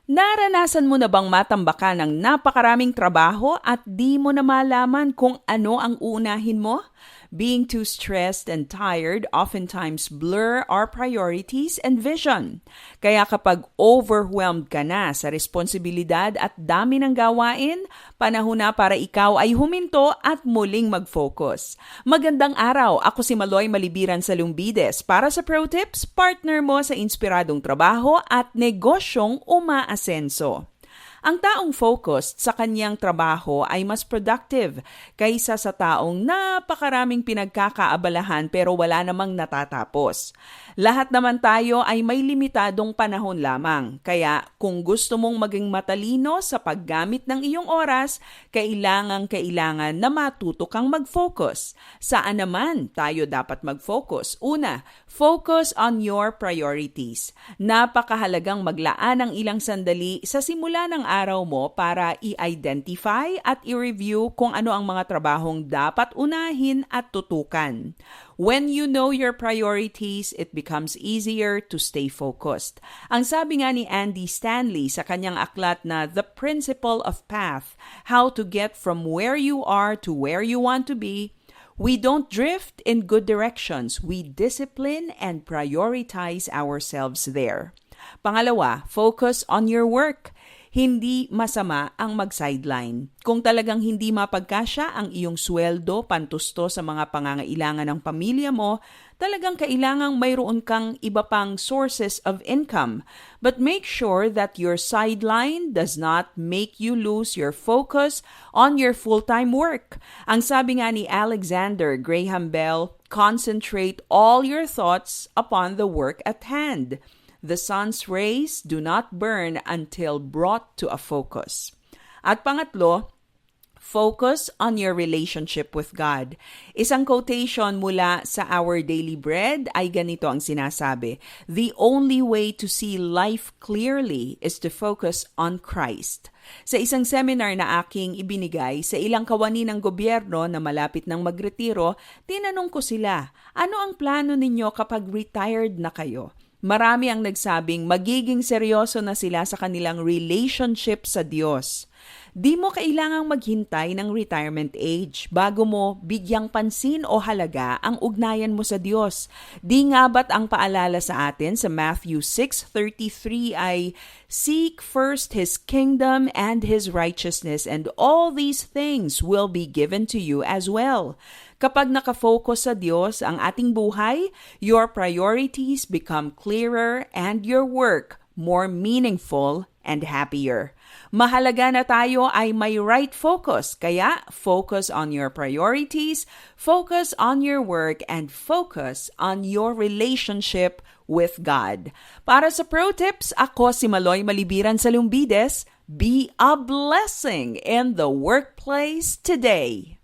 Naranasan mo na bang matambakan ng napakaraming trabaho at di mo na malaman kung ano ang uunahin mo? Being too stressed and tired oftentimes blur our priorities and vision. Kaya kapag overwhelmed ka na sa responsibilidad at dami ng gawain, panahon na para ikaw ay huminto at muling mag-focus. Magandang araw, ako si Maloy Malibiran sa Lumbides para sa Pro Tips, partner mo sa inspiradong trabaho at negosyong umaasenso. Ang taong focused sa kanyang trabaho ay mas productive kaysa sa taong napakaraming pinagkakaabalahan pero wala namang natatapos. Lahat naman tayo ay may limitadong panahon lamang. Kaya kung gusto mong maging matalino sa paggamit ng iyong oras, kailangan na matuto kang mag-focus. Saan naman tayo dapat mag-focus? Una, focus on your priorities. Napakahalagang maglaan ng ilang sandali sa simula ng araw mo para i-identify at i-review kung ano ang mga trabahong dapat unahin at tutukan. When you know your priorities, it becomes easier to stay focused. Ang sabi nga ni Andy Stanley sa kanyang aklat na The Principle of Path, How to Get from Where You Are to Where You Want to Be, we don't drift in good directions. We discipline and prioritize ourselves there. Pangalawa, focus on your work. Hindi masama ang mag-sideline. Kung talagang hindi mapagkasya ang iyong sweldo pantusto sa mga pangangailangan ng pamilya mo, talagang kailangang mayroon kang iba pang sources of income. But make sure that your sideline does not make you lose your focus on your full-time work. Ang sabi nga ni Alexander Graham Bell, concentrate all your thoughts upon the work at hand. The sun's rays do not burn until brought to a focus. At pangatlo, focus on your relationship with God. Isang quotation mula sa Our Daily Bread ay ganito ang sinasabi, the only way to see life clearly is to focus on Christ. Sa isang seminar na aking ibinigay sa ilang kawani ng gobyerno na malapit ng magretiro, tinanong ko sila, ano ang plano ninyo kapag retired na kayo? Marami ang nagsabing magiging seryoso na sila sa kanilang relationship sa Diyos. Di mo kailangang maghintay ng retirement age bago mo bigyang pansin o halaga ang ugnayan mo sa Diyos. Di nga ba't ang paalala sa atin sa Matthew 6:33 ay, seek first His kingdom and His righteousness and all these things will be given to you as well. Kapag nakafocus sa Diyos ang ating buhay, your priorities become clearer and your work more meaningful and happier. Mahalaga na tayo ay may right focus, kaya focus on your priorities, focus on your work, and focus on your relationship with God. Para sa Pro Tips, ako si Maloy Malibiran sa Lumbides. Be a blessing in the workplace today.